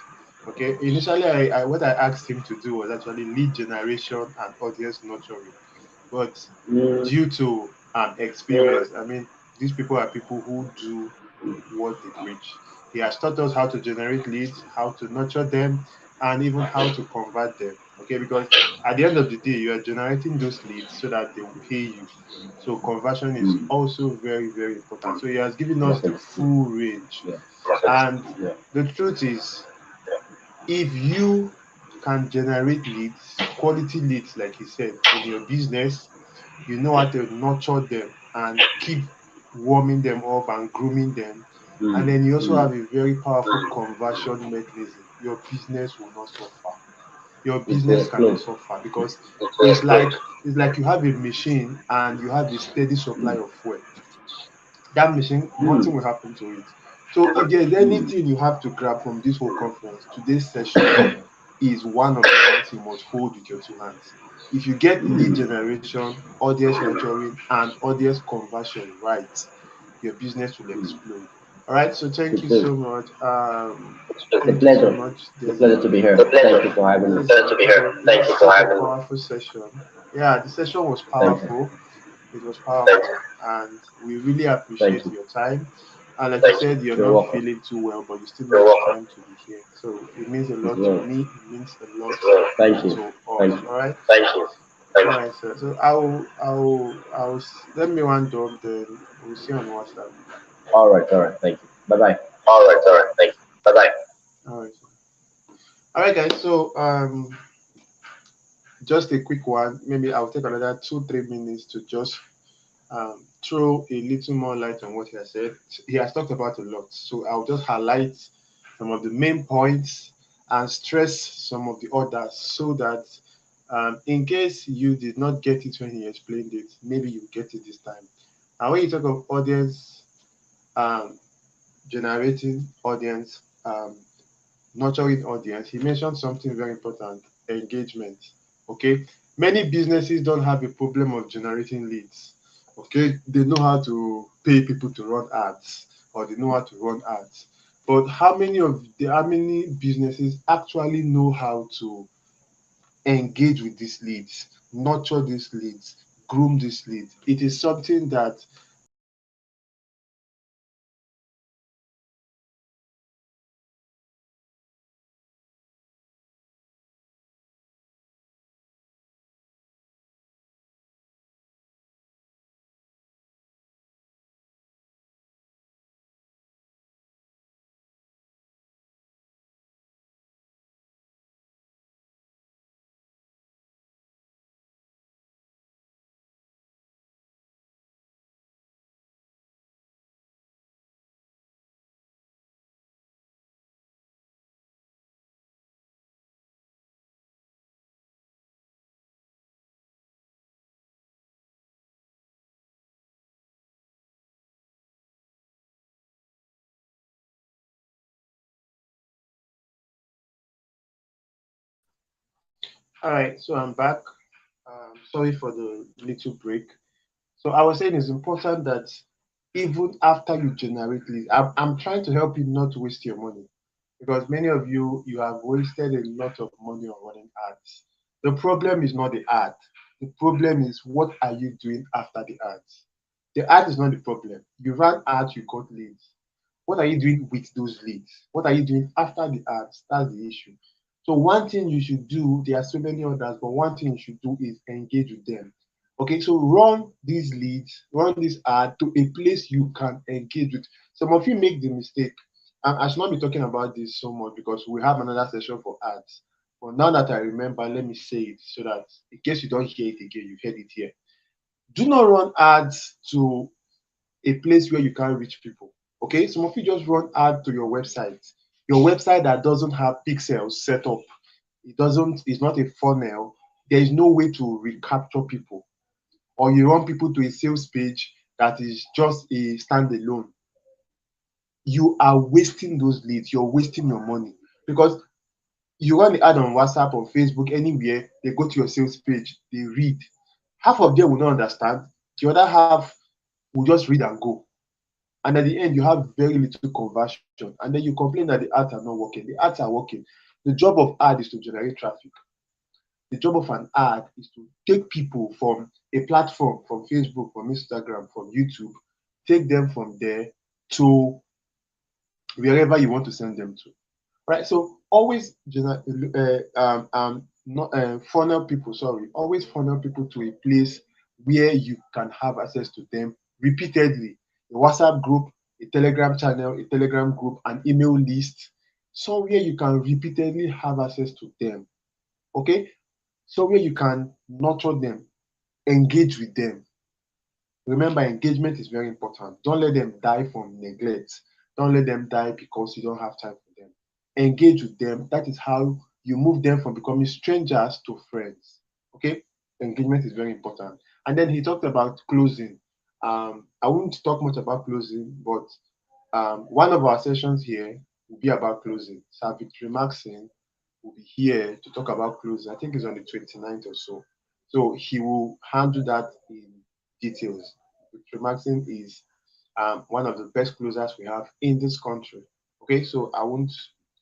Okay. Initially, what I asked him to do was actually lead generation and audience nurturing. But due to experience, I mean, these people are people who do what they preach. He has taught us how to generate leads, how to nurture them, and even how to convert them. Okay, because at the end of the day, you are generating those leads so that they will pay you. So conversion is also very, very important. So he has given us the full range. And the truth is, if you can generate leads, quality leads, like he said, in your business, you know how to nurture them and keep warming them up and grooming them. And then you also have a very powerful conversion mechanism. Your business will not suffer. Your business cannot suffer because it's like you have a machine and you have a steady supply of fuel. That machine, nothing will happen to it. So if there's anything you have to grab from this whole conference, today's session is one of the ones you must hold with your two hands. If you get lead generation, audience nurturing, and audience conversion right, your business will explode. All right. So thank It you will. so much. It's a Thank you so pleasure. much. It's a There's pleasure to be here. The pleasure. Thank you for having me. Pleasure to be here. Thank you for such a having me. powerful session. Yeah, the session was Thank you. powerful. It was Thank you. powerful, and we really Thank appreciate you. your time. And like you Thank you. said, you're You're not welcome. feeling too well, but you still You're made the welcome. time to be here. So it means a It's lot to well. me. It means a lot Well, Thank you. to Thank us. you. All right. thank you. Thank All you. right, sir. So let me wind up. Then we'll see on WhatsApp. All right. All right. Thank you. Bye bye. All right. All right. Thank you. Bye bye. All right. Sir. All right, guys. So just a quick one. Maybe I'll take another 2-3 minutes to just throw a little more light on what he has said. He has talked about a lot, so I'll just highlight some of the main points and stress some of the others so that in case you did not get it when he explained it, maybe you get it this time. And when you talk of audience, um, generating audience, nurturing audience, he mentioned something very important: engagement. Okay, many businesses don't have a problem of generating leads. Okay, they know how to pay people to run ads, or they know how to run ads. But how many businesses actually know how to engage with these leads, nurture these leads, groom these leads? It is something that all right. So I'm back. Sorry for the little break. So I was saying it's important that even after you generate leads, I'm trying to help you not to waste your money, because many of you have wasted a lot of money on running ads. The problem is not the ad. The problem is, what are you doing after the ads? The ad is not the problem. You ran ads, you got leads. What are you doing with those leads? What are you doing after the ads? That's the issue. So one thing you should do, there are so many others, but one thing you should do is engage with them. Okay, so run these leads, run this ad to a place you can engage with. Some of you make the mistake, and I should not be talking about this so much because we have another session for ads. But now that I remember, let me say it so that in case you don't hear it again, you heard it here. Do not run ads to a place where you can't reach people. Okay, some of you just run ad to your website that doesn't have pixels set up. It's not a funnel. There is no way to recapture people. Or you run people to a sales page that is just a standalone. You are wasting those leads, you're wasting your money, because you run the ad on WhatsApp, on Facebook, anywhere, they go to your sales page, they read. Half of them will not understand, the other half will just read and go. And at the end, you have very little conversion. And then you complain that the ads are not working. The ads are working. The job of ad is to generate traffic. The job of an ad is to take people from a platform, from Facebook, from Instagram, from YouTube, take them from there to wherever you want to send them to. Right? So always not funnel people. Sorry, always funnel people to a place where you can have access to them repeatedly. A WhatsApp group, a Telegram channel, a Telegram group, an email list, somewhere you can repeatedly have access to them. Okay, somewhere you can nurture them, engage with them. Remember, engagement is very important. Don't let them die from neglect. Don't let them die because you don't have time for them. Engage with them. That is how you move them from becoming strangers to friends. Okay? Engagement is very important. And then he talked about closing. I won't talk much about closing, but One of our sessions here will be about closing. So Victory Markson will be here to talk about closing. I think it's on the 29th or so. So he will handle that in details. Victory Markson is one of the best closers we have in this country. Okay, so I won't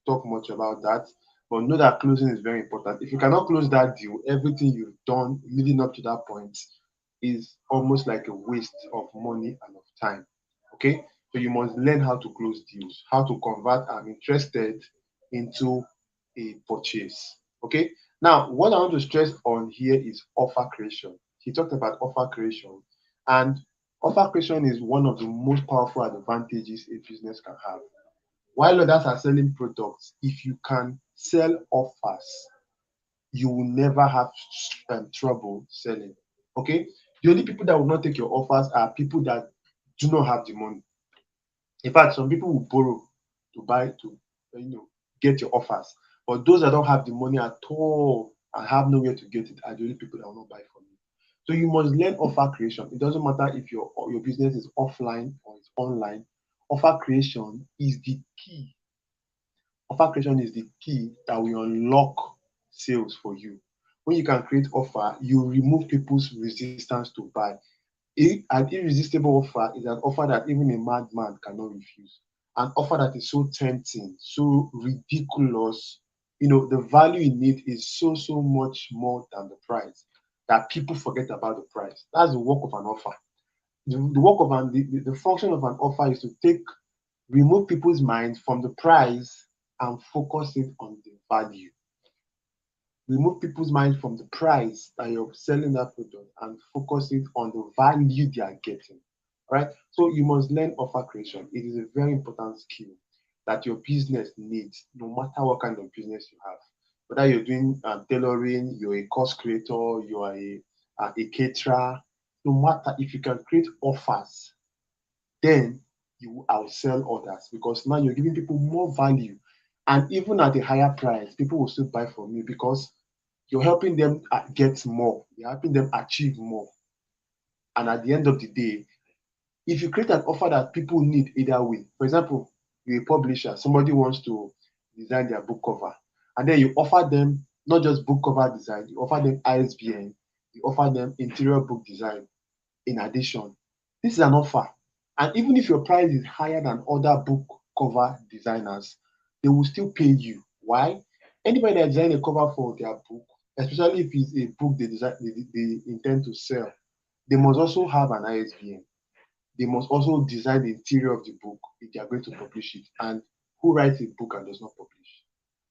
talk much about that, but know that closing is very important. If you cannot close that deal, everything you've done leading up to that point is almost like a waste of money and of time. Okay, so you must learn how to close deals, how to convert I'm interested into a purchase. Okay, now what I want to stress on here is offer creation. He talked about offer creation, and offer creation is one of the most powerful advantages a business can have. While others are selling products, if you can sell offers, you will never have trouble selling. Okay, the only people that will not take your offers are people that do not have the money. In fact, some people will borrow to buy to get your offers, but those that don't have the money at all and have nowhere to get it are the only people that will not buy from you. So you must learn offer creation. It doesn't matter if your business is offline or it's online. Offer creation is the key. Offer creation is the key that will unlock sales for you. When you can create offer, you remove people's resistance to buy. An irresistible offer is an offer that even a madman cannot refuse. An offer that is so tempting, so ridiculous. The value in it is so much more than the price that people forget about the price. That's the work of an offer. The work of the function of an offer is to remove people's minds from the price and focus it on the value. Remove people's mind from the price that you're selling that product and focus it on the value they are getting. All right. So you must learn offer creation. It is a very important skill that your business needs, no matter what kind of business you have. Whether you're doing tailoring, you're a course creator, you are a caterer, no matter, if you can create offers, then you will outsell others because now you're giving people more value. And even at a higher price, people will still buy from you because you're helping them get more, you're helping them achieve more. And at the end of the day, if you create an offer that people need either way, for example, you're a publisher, somebody wants to design their book cover, and then you offer them not just book cover design, you offer them ISBN, you offer them interior book design in addition. This is an offer. And even if your price is higher than other book cover designers, they will still pay you. Why? Anybody that design a cover for their book, especially if it's a book they intend to sell, they must also have an ISBN. They must also design the interior of the book if they are going to publish it. And who writes a book and does not publish?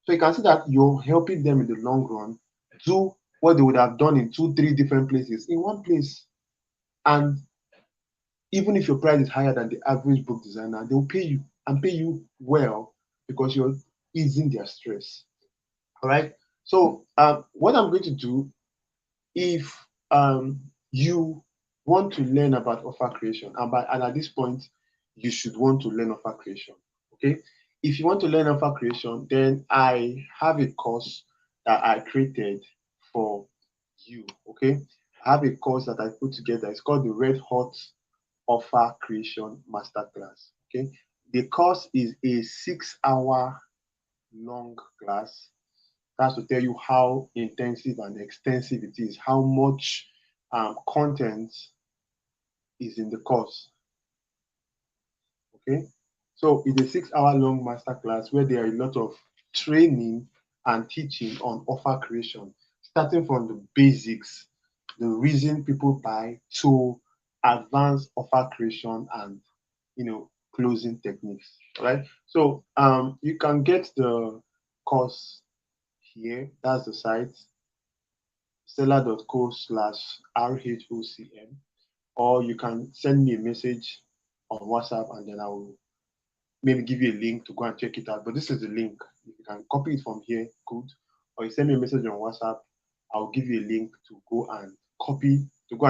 So you can see that you're helping them in the long run do what they would have done in 2, 3 different places in one place. And even if your price is higher than the average book designer, they'll pay you and pay you well because you're easing their stress. All right. So what I'm going to do, if you want to learn about offer creation, and at this point, you should want to learn offer creation. Okay. If you want to learn offer creation, then I have a course that I created for you. Okay. I have a course that I put together. It's called the Red Hot Offer Creation Masterclass. Okay. The course is a 6-hour long class. That's to tell you how intensive and extensive it is, how much content is in the course. Okay, so it's a 6-hour long masterclass where there are a lot of training and teaching on offer creation, starting from the basics, the reason people buy, to advanced offer creation and closing techniques. All right, so you can get the course here. That's the site seller.co/RHOCM, or you can send me a message on WhatsApp and then I will maybe give you a link to go and check it out. But this is the link. If you can copy it from here, good. Or you send me a message on WhatsApp, I'll give you a link to go and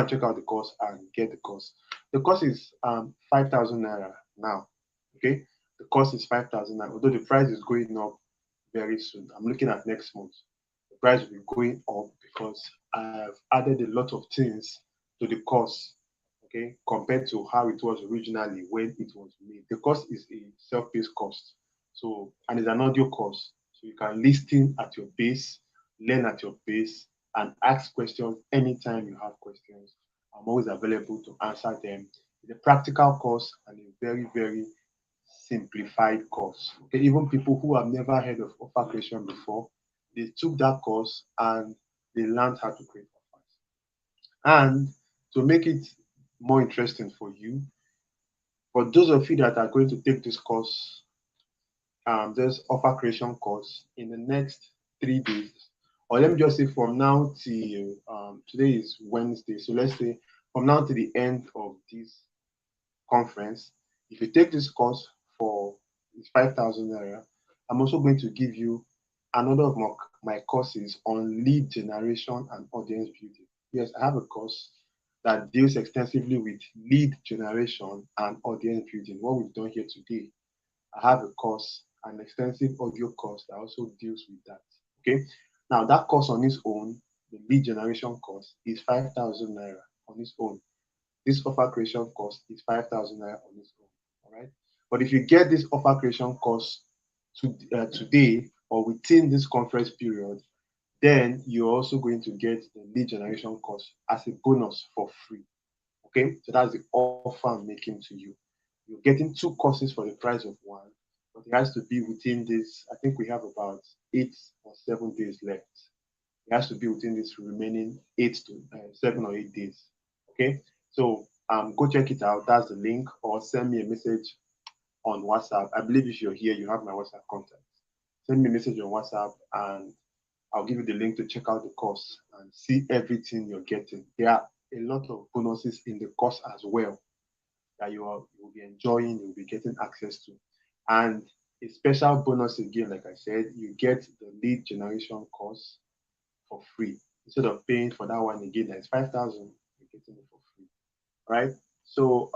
check out the course and get the course. The course is 5,000 naira now. Okay, the course is 5,000 naira, although the price is going up very soon. I'm looking at next month. The price will be going up because I've added a lot of things to the course. okay, compared to how it was originally when it was made. The course is a self-paced course, so, and it's an audio course, so you can listen at your pace, learn at your pace, and ask questions anytime you have questions. I'm always available to answer them. It's a practical course and a very, very simplified course. Okay, even people who have never heard of offer creation before, they took that course and they learned how to create offers. And to make it more interesting for you, for those of you that are going to take this course, this offer creation course in the next 3 days, or let me just say from now till today is Wednesday, so let's say from now to the end of this conference, if you take this course for 5,000 naira, I'm also going to give you another of my courses on lead generation and audience building. Yes, I have a course that deals extensively with lead generation and audience building, what we've done here today. I have a course, an extensive audio course that also deals with that. Okay. Now that course on its own, the lead generation course, is 5,000 naira on its own. This offer creation course is 5,000 naira on its own. All right. But if you get this offer creation course today or within this conference period, then you're also going to get the lead generation course as a bonus for free. Okay, so that's the offer I'm making to you. You're getting 2 courses for the price of one, but it has to be within this. I think we have about 8 or 7 days left. It has to be within this remaining 7 or 8 days. Okay, so go check it out. That's the link, or send me a message on WhatsApp. I believe if you're here, you have my WhatsApp contact. Send me a message on WhatsApp and I'll give you the link to check out the course and see everything you're getting. There are a lot of bonuses in the course as well that you'll be enjoying, you'll be getting access to. And a special bonus again, like I said, you get the lead generation course for free. Instead of paying for that one again, that's 5,000, you're getting it for free. Right? So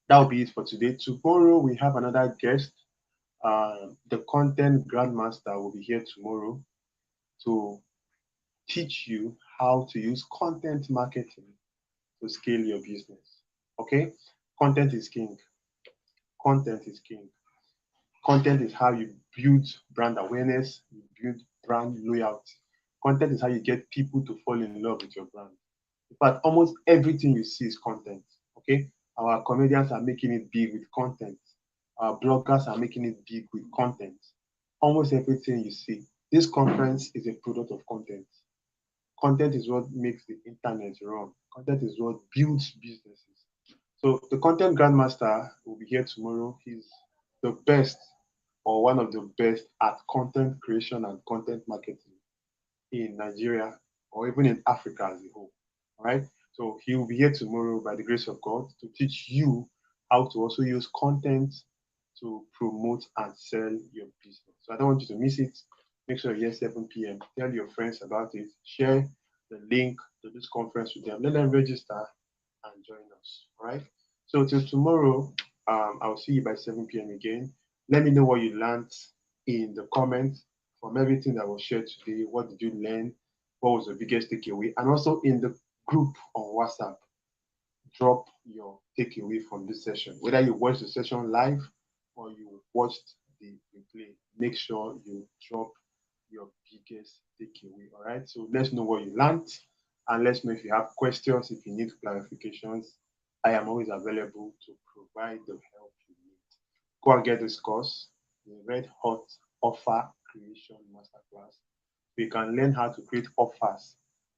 that'll be it for today. Tomorrow we have another guest. The content grandmaster will be here tomorrow to teach you how to use content marketing to scale your business. Okay? Content is king. Content is king. Content is how you build brand awareness, you build brand loyalty. Content is how you get people to fall in love with your brand. In fact, almost everything you see is content. Okay? Our comedians are making it big with content. Our bloggers are making it big with content. Almost everything you see. This conference is a product of content. Content is what makes the internet run. Content is what builds businesses. So the content grandmaster will be here tomorrow. He's the best or one of the best at content creation and content marketing in Nigeria or even in Africa as a whole. All right. So he will be here tomorrow by the grace of God to teach you how to also use content to promote and sell your business. So I don't want you to miss it. Make sure you're here 7 p.m. Tell your friends about it. Share the link to this conference with them. Let them register and join us. All right. So till tomorrow, I'll see you by 7 p.m. again. Let me know what you learned in the comments from everything that was shared today. What did you learn? What was the biggest takeaway? And also in the group on WhatsApp, drop your takeaway from this session. Whether you watched the session live or you watched the replay, make sure you drop your biggest takeaway. All right. So let's know what you learned and let's know if you have questions, if you need clarifications. I am always available to provide the help you need. Go and get this course, the Red Hot Offer Creation Masterclass. You can learn how to create offers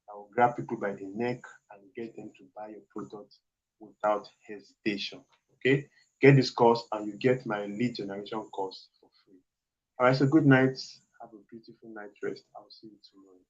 that will grab people by the neck and get them to buy your product without hesitation. Okay, get this course and you get my lead generation course for free. All right, so good night. Have a beautiful night rest. I'll see you tomorrow.